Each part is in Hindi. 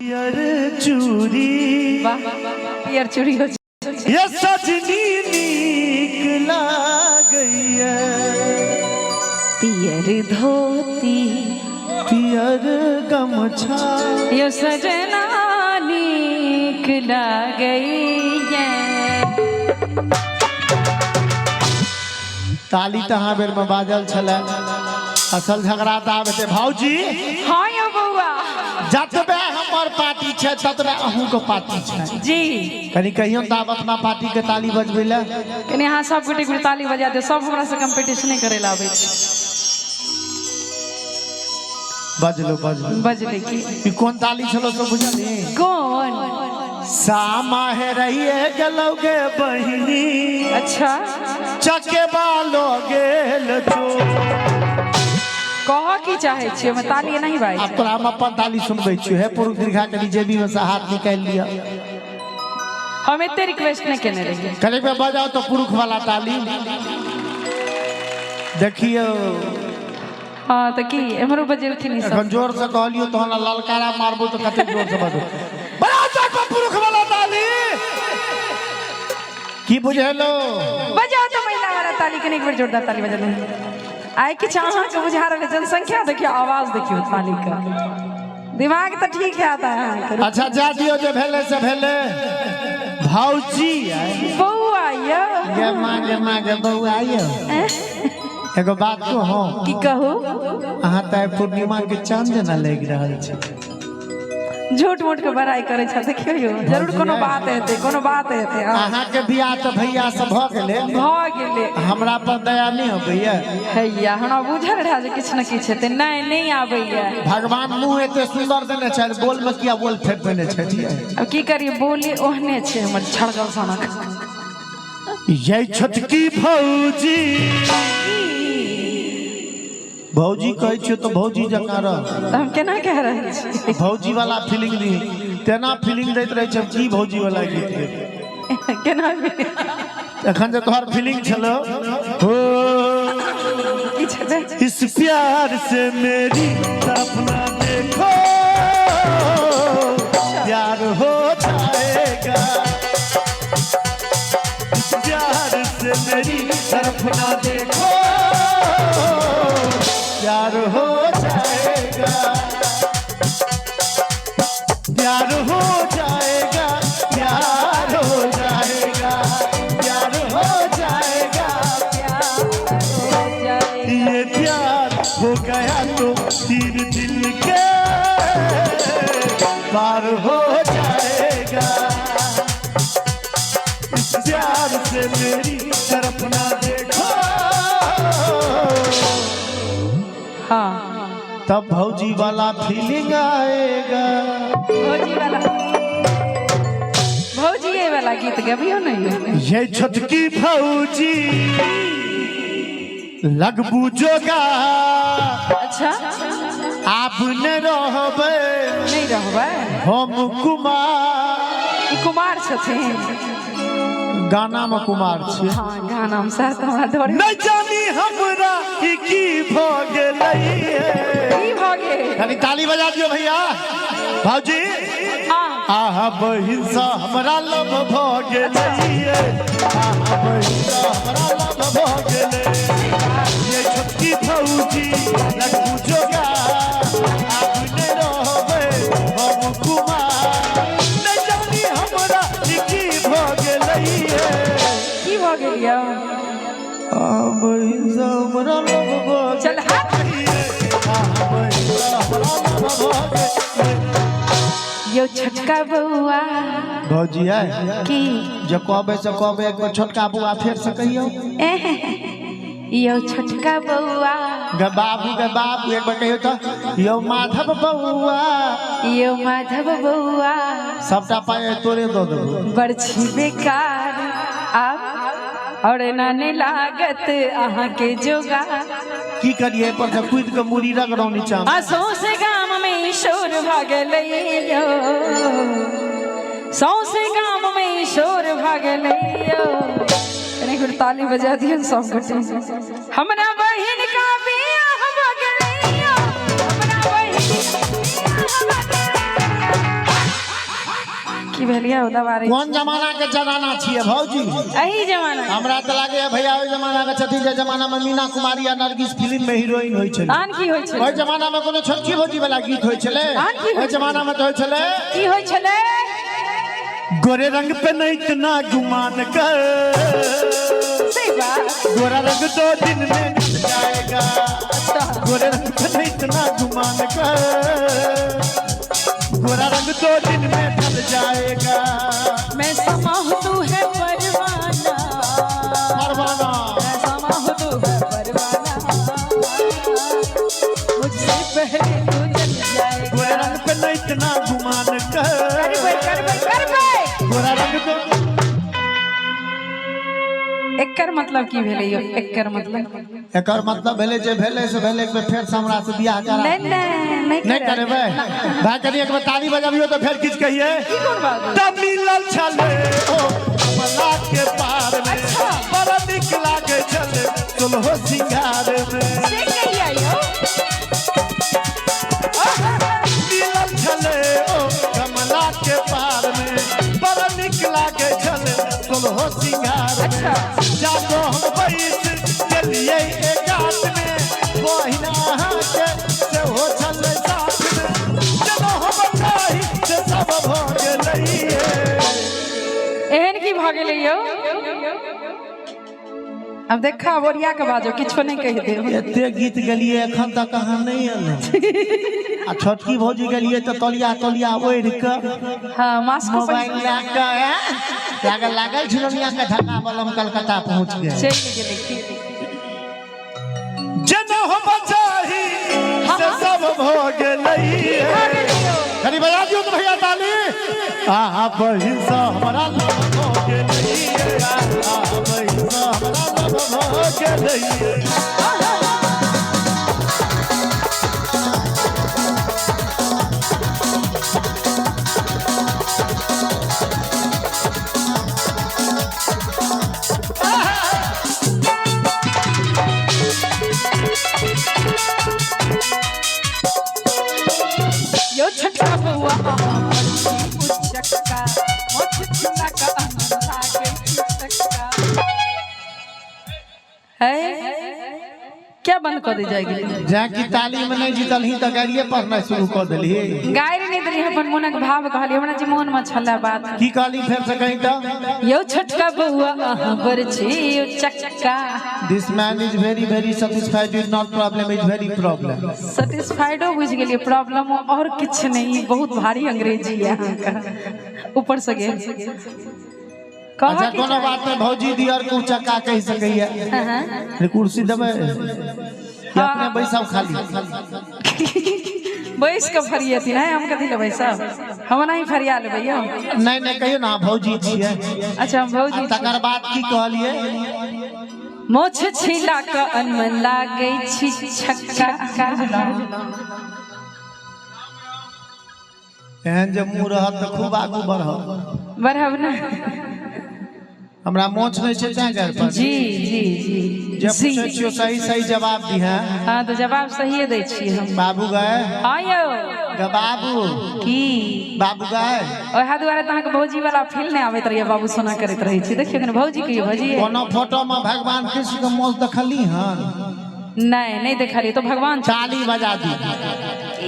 पियर चूड़ी पियर चूड़ी हो ये सजनी नीक लागैया पियर धोती पियर गमछा यो सजना नीक लागैया। ताली तहाँ बेर में बाजल छलै असल झगड़ा ताबे भौजी हाँ यो बउआ जतबे हमर पार्टी छै ततबे अहूँ के पार्टी छै जी कनी कहियो त आब अपना पार्टी के ताली बजबै ले कनी अहाँ सब गोटे गोटे ताली बजा दे सब हमरा से कंपटीशन करे ला आबै छै बजलो बजले की कोन ताली छलो तो बुझली कौन सामा है रहिए गेलोगे बहिनी अच्छा चके बालो गेल जो कह की चाहे छियै मैं ताली नहीं बाज अब तोरा हम अपन ताली सुनबै छियै हे पुरुष दीर्घा कनी जेबी में से हाथ निकाल लिया हम एते रिक्वेस्ट नहीं केने रहिए कनी पे बजाओ तो पुरुष वाला ताली देखियो हां त की हमरो बजेलखिन ई सब एखन जोर से कहलियो तो हमरा ललकारा मारबो तो कते जोर से बजो बड़ा चाक पुरुष वाला ताली की बुझेलो बजाओ तो महिला वाला ताली कने एक बार जोरदार ताली बजा दे आए कि चाहा के बुझा रहे जनसंख्या देखियो आवाज देखियो ताली का दिमाग तो ठीक है आता है अच्छा जा दियो जे भेले से भेले भौजी बउआ यो गे मां गे बउआ आयो एगो बात को हो की कहू अहाँ त पूर्णिमा के चांद जना लग रहल छै झूठ मूठ के बड़ाई करे छ देखियो यो जरूर कोनो बात हेते अहाँ के बियाह त भैया से भ गेले हमरा पर दया नहीं होबैया हैया हमरा बुझल रहा जे किछ न किछ हेते नहीं आबैया भगवान मुंह एते सुंदर देने छै बोल में किया बोल फेंक देने छै अब की करिए बोली ओहने छै हमर छड़गल सनक ये छटकी भौजी भौजी कहै छियो तो भौजी जकां रह हम केना कह रहल छी भौजी वाला फीलिंग नहीं तेना फीलिंग दैत रहे छै की भौजी वाला गीत केना एखन जे तोहर फीलिंग छलो हो इस प्यार से मेरी सपना देखो प्यार हो जाएगा इस प्यार से मेरी सपना देखो प्यार हो जाएगा प्यार हो जाएगा प्यार हो जाएगा प्यार हो जाएगा ये प्यार हो गया तो तीर दिल के पार हो जाएगा इस प्यार से मेरी तरफ ना देखो हाँ तब भौजी वाला फीलिंग आएगा भौजी ये वाला गीत गबियो नहीं ये छटकी भौजी लगबू जोगा अच्छा आप न रहबे नहीं रहबे हम कुमार छथिन गाना में कुमार छी हां गाना में साथ हमरा डर न जानी हमरा की भ गेलै की भ गेल खाली ताली बजा दियो भैया भौजी आहा बहिन सा हमरा लव भ गेलै आहा बहिन सा हमरा लव भ गेलै ये छटकी भौजी लगबू जोगा आप न रहबे हम कुमार न जानी हमरा की भ गेलै की भ गेल यौ बहिन सा हमरा लव भ चल हट यो छोटका बउआ भौजी है की जो कहबे से कहबे एक छोटका बउआ फेर से कहियो यो छोटका बउआ गे बाबू एक बार कहियो तो यो माधव बउआ सबटा पाए तोरे दो देबो बरछी बेकार अब और नाने लागत अहाँ के जोगा की करिए पर से कूद के मुड़ी रगड़ो नीचा सौसे गाम में शोर भागलै यो सौसे गाम में शोर भागलै यो कने गुड़ ताली बजा दियन सब गोटे हमरा बहिन का बियाह भागलै यो हमरा बहिन का बियाह भागलै की भेलिया दबा रही कौन जमाना के जमाना छिए भौजी? यही जमाना हमरा त लागे भैया ओइ जमाना के छथि जे जमाना में मीना कुमारी आ नरगिस फिल्म में हीरोइन होय छले। आन की होय छले? ओइ जमाना में कोनो छोटकी भौजी वाला गीत होय छले। ओइ जमाना में तो होय छले की होय छले? गोरे रंग पे नहीं इतना गुमान कर, सही बात। गोरा रंग 2 दिन में ढल जाएगा। गोरे रंग पे नहीं इतना गुमान कर, गोरा रंग 2 दिन में ढल जाएगा। मैं समा हूँ तू है परवाना, परवाना मैं समा हूँ तू है परवाना, मुझसे पहले तू जल जाएगा। गोरे रंग पे नहीं इतना गुमान कर, कर बे गोरा रंग 2। एकर मतलब की भेलै यो? एकर मतलब भेले जे भेले से भेले एक बेर फेर से हमरा से बियाह करा। नहीं करबे भाई, कनी एक बेर ताली बजाबियो तो फेर किछ कहिए। की कोन बात? तब मिलल छले ओ कमला के पार में, बड़ा निक लागे छले सोलहो सिंगार में। से कहिया यो? मिलल छले ओ कमला के पार में, बड़ा निक लागे छले सोलहो सिंगार में। जागो हम बैठ चलिए एक गात में, बहिना के से हो छल साथ में, जनो हम नाही से सब भ गेलैये। एहन की भ गेलै यो? अब देखा बोरिया के बाजो, किछो नहीं कहि दे। एते गीत गेलिए एखन तक कहां नहीं आले। आ छोटकी भौजी गेलिए तो तलिया ओढ़ के, हां मास्क मोबाइल लाके लागल झुलनिया के ढका बलम कलकत्ता पहुंच गए। चल गेलै जनो हम बचाही से सब भ गेलैये। कनी बजा दियो तो भैया ताली। आहा बहिन सा हमरा लव भ गेलैये, आहा बहिन सा हमरा लव भ गेलैये। यो छक्का बुआ छक्का मोछ छिला का अंधा के छक्का है। क्या बंद कर दी जाएगी? जाकी ताली में नहीं जीतल ही तो गाड़िए पढ़ना शुरू कर दिली। गाय नहीं दिली अपन मोनक भाव कहली, हमरा जे मोन में छला बात की कहली फेर से कहीं तो? यो छटका बुआ बरछी यो चक्का। This man is very very satisfied, is not problem, is very problem. सैटिस्फाइडो बुझ गेलिए, प्रॉब्लम और कुछ नहीं। बहुत भारी अंग्रेजी यहाँ का ऊपर से गेल। अच्छा कोनो बात नहीं भौजी दियर को चक्का कह सकैया। कुर्सी देबे कि अपने बैसब खाली? बैस के फरियती नहीं, हम कथी लेबै सब? हम नहीं फरिया लेबै यो। नहीं कहियो ना भौजी छिए। अच्छा हम भौजी। तकर बाद की कहलिए? मोछ छिला के अनमन लागे छी छक्का। एहन जे मुंह रहत त खूब आगू बढ़ब ना। हमरा मोछ नहीं छै चाहे घर पर। जी जब पूछे छियो सही जवाब दी है। हां तो जवाब सही दे छी हम। बाबू गए? हां यो ग बाबू की बाबू गए? ओहा दुआरे त अहाँके भौजी वाला फील नहीं आबैत रहिए, बाबू सोना करैत रही छी। देखियो कने भौजी के भौजी कोनो फोटो में भगवान कृष्ण के मोछ देखली हन? नहीं देखली तो भगवान। ताली बजा दी।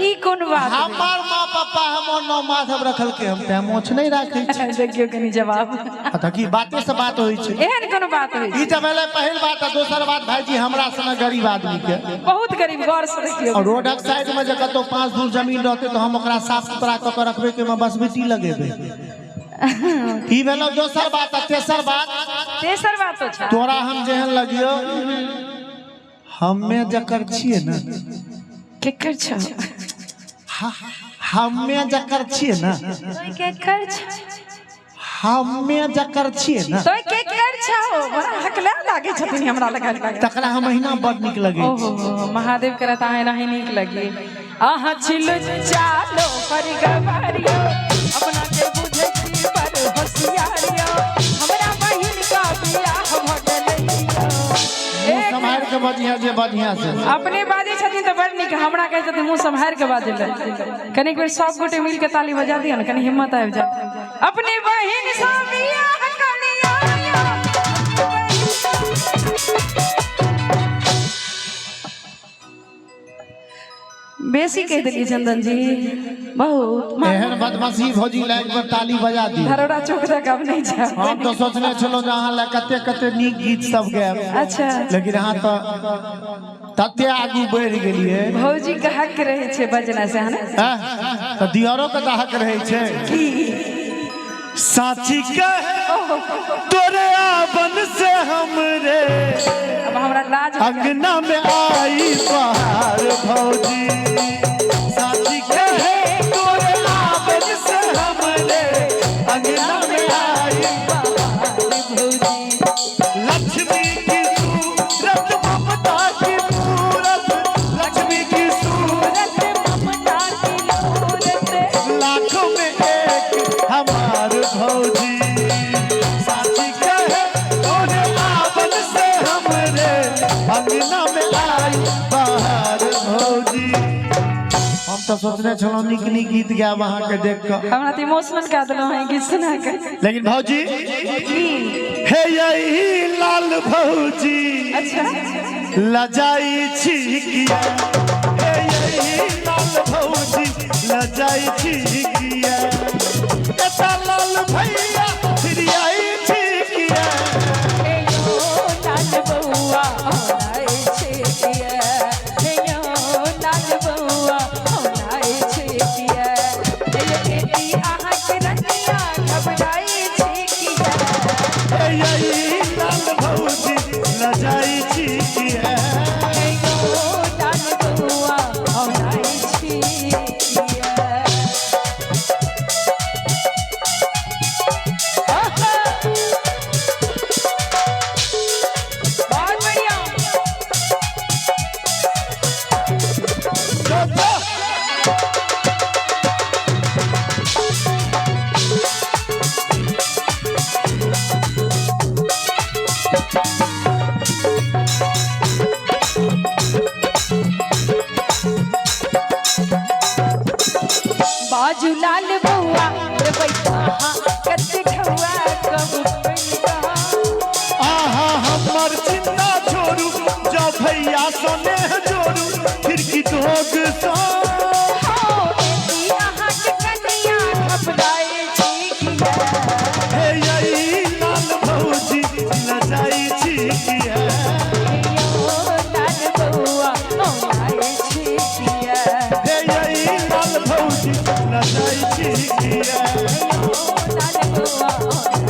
ई कोन बात? हमार माँ पापा हमर नाम माधव रखल के, हम ते मोछ नहीं राखे छी। देखियो कनी जवाब। अच्छा की बातें से बात होई छै? एहन कोनो बात होई? ई त भेले पहिल बात। दोसर बात भाईजी हमरा सना गरीब आदमी के, बहुत गरीब, गौर से देखियो। और रोडक साइड में जे कतो 5 दूर जमीन रहते तो हम ओकरा साफ सुथरा क के रखबे के, में बस मिट्टी लगेबे। ई भेलो दोसर बात। तेसर बात तो छै तोरा हम जेहन लगियो, हमें जकर छिए ना, केकर छ? हमें जकर छिए ना, तोय केकर छ? हमें जकर छिए ना, तोय केकर छ? बड़ा हकला लागे छथिन हमरा लगा। तकरा हम महीना बड़ निक लगे। ओहो महादेव करत आहे नहीं निक लगे। आहा छिलु चालो पर गवारियो, अपना के बुझे छी पर होशियारियो, हमरा बहिन का बियाह भ गेलैयो। संभाल के बज बाजिया जे बढ़िया से अपने बाजे छथिन तो बड़ निक हमरा कहै छथिन मुंह सम्हार के बाजे ले कनी बेर सब गोटे मिल के ताली बजा दियो न कनी हिम्मत आबि जाए अपने बहिन सामिया कनिया बेसी कह दिली चंदन जी बहुत एहन बदमाशी भौजी लाइन पर ताली बजा दी धरोड़ा चौक तक अब नहीं जा हम तो सोचने छलो जे अहाँ ला कते कते नीक गीत सब गायब अच्छा लेकिन अहाँ तो तते आगू बढ़ गेलिए भौजी के हक रहे छे बजना से है ना तो दियारो के तो हक रहे छे साची के तोरे आवन से हमरे अब हमरा लाज अंगना में आई बाहर भौजी साची के तोरे आवन से हमरे अंगना में आई बाहर भौजी लक्ष्मी की सूरत ममता की मूरत लक्ष्मी की सूरत ममता की मूरत लाखों में एक हमार भौजी साची कहे तोरे आवन से हमरे अंगना में आई बाहर भौजी हम तो सोचने छलो निक निक गीत गायब वहां के देख के हमरा तो इमोशनल कर देलो है गीत सुना के लेकिन भौजी हे यही लाल भौजी अच्छा लजाई छी किया हे यही लाल भौजी लजाई छी किया एता लाल भैया फिर आई छी किया हे यो लाल बउआ आए छे किया हे यो लाल बउआ आए छे किया हे बेटी आहा के रतिया घबराई छे किया हे यही लाल भौजी लजाई छी किया हे यो लाल बउआ आए छे किया बहुत बढ़िया बाजू लाल बउआ रे बैठा कते ठुआ कब पैसा आहा हमर चिंता छोड़ू जा भैया सोने जोड़ू खिड़की ठोक सा हो एती आहा के कन्या घबराए छी किया हे यही लाल भौजी लजाई छी किया यो लाल बउआ आए छी किया हे यही लाल भौजी लजाई छी किया